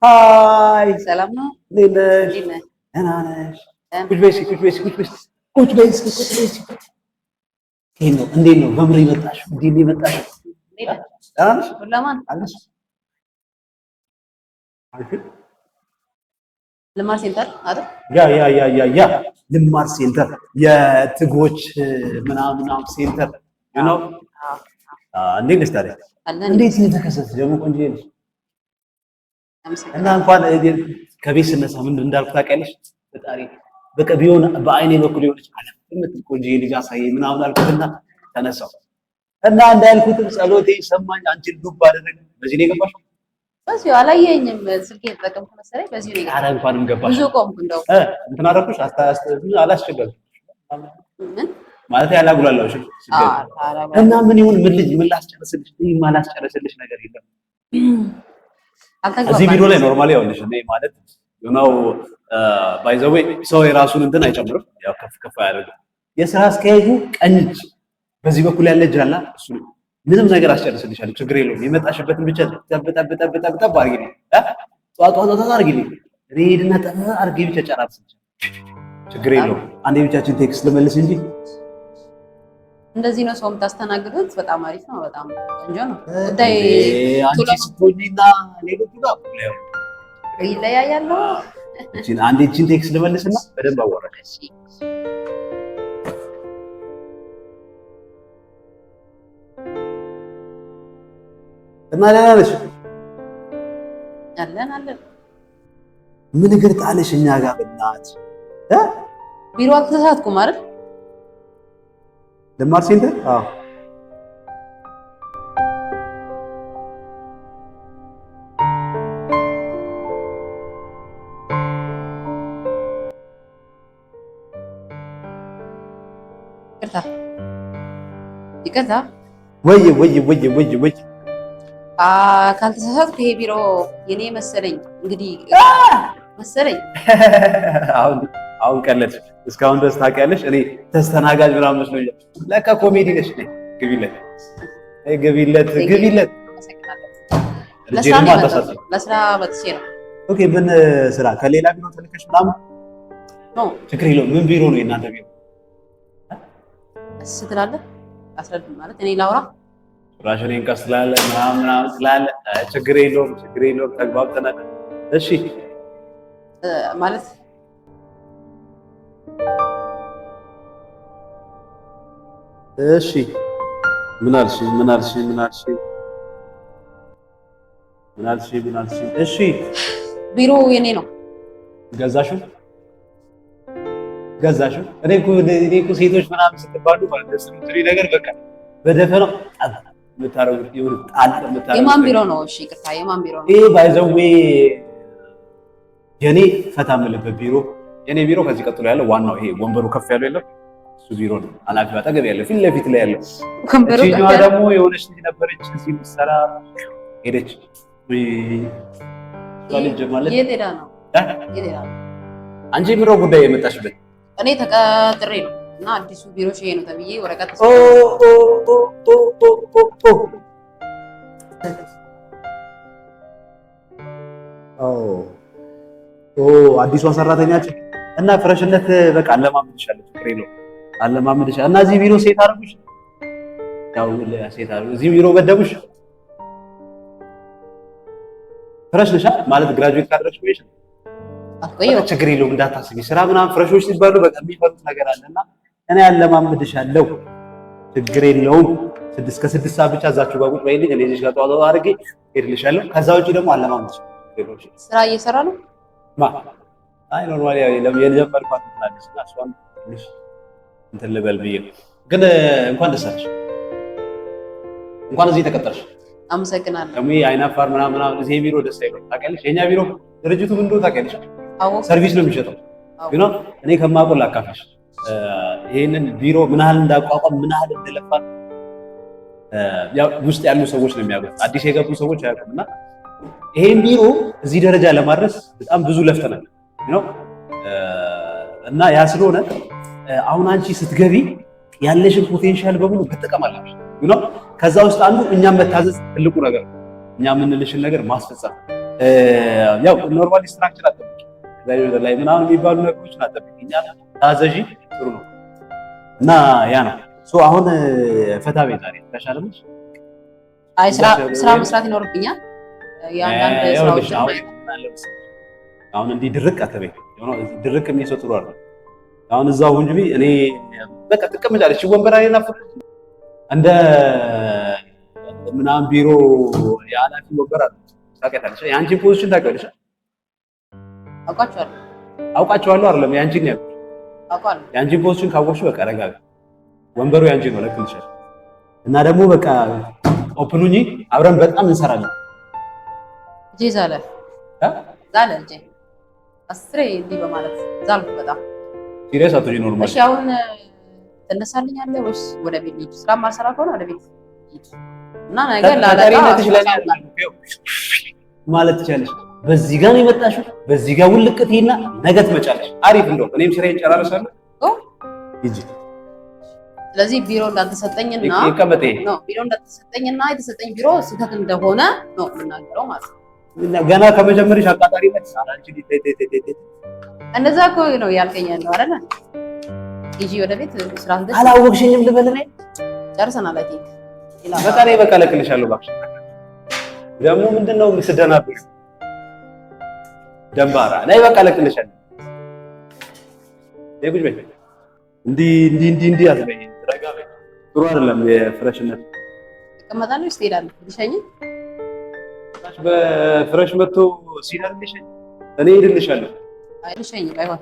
ሃይ ሰላም ነው። እንዴት ነሽ? ደህና ነሽ? ቁጭ በይ እስኪ፣ ቁጭ በይ እስኪ፣ ቁጭ በይ እስኪ፣ ቁጭ በይ እስኪ። እንዴት ነው በምር የመጣሽው? እንዴት ነው የመጣሽው? ደህና ነሽ? ለማን አለሽ? ልማር ሴንተር አይደል? ያ ልማር ሴንተር የትጎች ምናምን ሴንተር ነው። እንዴት ነሽ ታዲያ? እንዴት ነው የተከሰተሽ? ደግሞ ቆንጆ ነሽ እና እንኳን ከቤት ስነሳ ምን እንዳልኩ ታውቂያለሽ? ፈጣሪ በቃ ቢሆን በአይኔ በኩል የሆነች አለ የምትል ቆንጆ ልጅ አሳየኝ ምናምን አልኩትና ተነሳው እና እንዳልኩትም ጸሎቴ ሰማኝ። አንቺን ዱብ አደረገ። በዚህ ነው የገባሽው? በዚህ አላየኝም። ስልኬን ተጠቀምኩ መሰለኝ። በዚህ ነው የገባሽው? ኧረ እንኳንም ገባሽ። ብዙ ቆምኩ እንደው እንትን አደረኩሽ። አላስቸገርኩሽ ማለት ያላጉላላሽ እና ምን ይሁን ምን ልጅ ምን ላስጨርስልሽ? ማላስጨርስልሽ ነገር የለም። እዚህ ቪዲዮ ላይ ኖርማሊ ያውልሽ እኔ ማለት ነው ባይ ዘ ዌይ ሰው የራሱን እንትን አይጨምርም፣ ያው ከፍ ከፍ አያደርግም። የስራ አስኪያጁ ቀኝ እጅ በዚህ በኩል ያለ እጅ አለ። እሱ ምንም ነገር አስጨርስልሻለሁ፣ ችግር የለውም። የመጣሽበትን ብቻ ጠብ አድርጊልኝ፣ ጧጧ አድርጊልኝ፣ ሬድና ጠብ አድርጊ ብቻ ጨራርስልኝ፣ ችግር የለውም። አንዴ ብቻችን ቴክስት ልመልስ እንጂ እንደዚህ ነው ሰው የምታስተናግዱት። በጣም አሪፍ ነው፣ በጣም ቆንጆ ነው። ጉዳይ አንቺ ስትሆኚና ሌሎቹ ጋር ይለያያል። አንዴ እቺን ቴክስት ልመልስና በደንብ አወራሽ። እና ደህና ነሽ? አለን። ምን እግር ጣለሽ እኛ ጋር በእናትሽ? ቢሮ አልተሳሳትኩም አይደል? ልማር ሴንተር? አዎ። ይቅርታ። ወይ ካልተሳሳትኩ ይሄ ቢሮ የኔ መሰለኝ። እንግዲህ መሰለኝ። አሁን ቀለድሽ። እስካሁን ድረስ ታውቂያለሽ፣ እኔ ተስተናጋጅ ምናምን መስሎኛል። ለካ ኮሜዲ ነሽ። ግቢለት። ለስራ መጥቼ ነው። ኦኬ። ምን ስራ? ከሌላ ቢሮ ተልከሽ ምናምን? ችግር የለውም። ምን ቢሮ ነው የእናንተ ቢሮ? ስትላለህ አስረድ ማለት እኔ ላውራ ራሽኔን ቀስላለ ምናምን ስላለ ችግር የለውም። ተግባብተናል። እሺ ማለት እሺ ምን አልሽ? እሺ ቢሮ የኔ ነው። ገዛሽው? እኔ እኮ ሴቶች ምናምን ስትባሉ ማለት ደስ የምትሉኝ ነገር በቃ በደፈናው የምታረጉት የማን ቢሮ ነው? እሺ ይቅርታ፣ የማን ቢሮ ነው? ይሄ ባይ ዘ ዌይ የኔ ፈታ የምልበት ቢሮ፣ የኔ ቢሮ ከዚህ ቀጥሎ ያለው ዋናው ይሄ ወንበሩ ከፍ ያለው የለም እሱ ቢሮ ነው። ኃላፊው አጠገብ ያለው ፊት ለፊት ላይ ያለው። እቺኛዋ ደግሞ የሆነች ልጅ ነበረች እዚህ የምትሰራ ሄደች። ልጅ ማለት የት ሄዳ ነው? አንቺ ቢሮ ጉዳይ የመጣሽበት? እኔ ተቀጥሬ ነው እና አዲሱ ቢሮ ይሄ ነው ተብዬ ወረቀት አዲሷ ሰራተኛችን እና ፍረሽነት በቃ አለማመድሻለሁ። ችግር የለውም አለማመድሻለሁ። እና እዚህ ቢሮ ሴት አደረጉሽ? ያው ሴት አደረጉሽ፣ እዚህ ቢሮ በደቡሽ። ፍረሽ ነሽ ማለት ግራጁዌት ካደረግሽ ቆይሽ? ችግር የለውም እንዳታስቢ። ስራ ምናምን ፍረሾች ሲባሉ በቃ የሚፈሩት ነገር አለና እኔ አለማመድሻለሁ። ችግር የለውም። 6 ከ6 ሰዓት ብቻ እዛችሁ ጋር ቁጭ በይልኝ። እኔ ልጅ ጋር ተዋጣ አድርጌ ሄድልሻለሁ። ከዛ ውጪ ደግሞ አለማመድሽ። ስራ እየሰራ ነው። አይ ኖርማሊ የጀመርኳት ትላለች እና እሷም ትንሽ እንትን ልበል ብዬ ግን እንኳን ደስ አለሽ፣ እንኳን እዚህ ተቀጠርሽ። አመሰግናለሁ። ደግሞ አይናፋር ምናምን እዚህ ቢሮ ደስ አይለው ታውቂያለሽ። የኛ ቢሮ ድርጅቱ ምን እንደሆነ ታውቂያለሽ? ሰርቪስ ነው የሚሸጠው። ግን እኔ ከማውቀው ላካፍልሽ ይሄንን ቢሮ ምን ያህል እንዳቋቋም ምን ያህል እንደለፋ ያው ውስጥ ያሉ ሰዎች ነው የሚያውቁት። አዲስ የገቡ ሰዎች አያውቁም። እና ይሄን ቢሮ እዚህ ደረጃ ለማድረስ በጣም ብዙ ለፍተናል ነው እና ያ ስለሆነ አሁን አንቺ ስትገቢ ያለሽን ፖቴንሻል በሙሉ መጠቀም አለብሽ ነው። ከዛ ውስጥ አንዱ እኛም መታዘዝ ትልቁ ነገር ነው። እኛ የምንልሽን ነገር ማስፈጸም ያው ኖርማሊ ስትራክቸር አጠብቂ ላይ ምናምን የሚባሉ ነገሮችን አጠብቂ። እኛ ታዘዢ ጥሩ ነው እና ያ ነው። አሁን ፈታ ቤት ዛሬ ተሻለሽ? አይ ስራ መስራት ይኖርብኛል። ያንዳንድ ስራዎች አሁን እንዲህ ድርቅ አትበይ። ድርቅ የሚሰው ጥሩ አይደል። አሁን እዛው እንጂ እኔ በቃ ትቀመጫለሽ። ወንበር አይና እንደ ምናምን ቢሮ የኃላፊ ወንበር አለ። ታውቂያለሽ? የአንቺን ፖዚሽን ታውቂያለሽ? አውቃቸዋለሁ አይደለም የአንቺን ነው አውቃለሁ። የአንቺን ፖዚሽን ካወቅሽ በቃ ረጋ ወንበሩ ያንቺ ነው ለክልሻል። እና ደግሞ በቃ ኦፕኑኝ አብረን በጣም እንሰራለን። እጄ ዛለ እንጂ አስሬ እንዲህ በማለት ዛልኩ በጣም ሲሪየስ አትሆኚ ኖርማል። እሺ አሁን ትነሳልኛለህ ወይስ ወደ ቤት ልሂድ? ስራ ማልሰራ ከሆነ ወደ ቤት ልሂድ እና ነገር ላላቃሪነትሽ ማለት ትችያለሽ። በዚህ ጋር ነው የመጣሽው፣ በዚህ ጋር ውልቅትና ነገ ትመጫለሽ። አሪፍ እንደው እኔም ስራዬን ጨራርሳለሁ። ሂጂ። ስለዚህ ቢሮ እንዳልተሰጠኝና ቢሮ እንዳልተሰጠኝና የተሰጠኝ ቢሮ ስህተት እንደሆነ ነው የምናገረው ማለት ነው። ገና ከመጀመሪያሽ አቃጣሪነት ሳላንቺ እንደዛ እኮ ነው ያልከኝ ያለው አይደል? ሂጂ ወደ ቤት ስራ እንደዚህ አላወቅሽኝም ልበል እኔ ጨርሰናል። አይ በቃ እኔ በቃ እልክልሻለሁ እባክሽ። ደግሞ ምንድነው የምትደናብሽ? ደንባራ ነይ በቃ እልክልሻለሁ። ቁጭ በይ። እንዲህ አትበይ። ረጋ በይ። ጥሩ አይደለም የፍሬሽነት። ትቀመጣለሽ ወይስ ትሄዳለሽ? ልሸኝ? በፍሬሽ መጥቶ ሲዳልሽ እኔ እሄድልሻለሁ። አይ ልሸኝ ባይሆን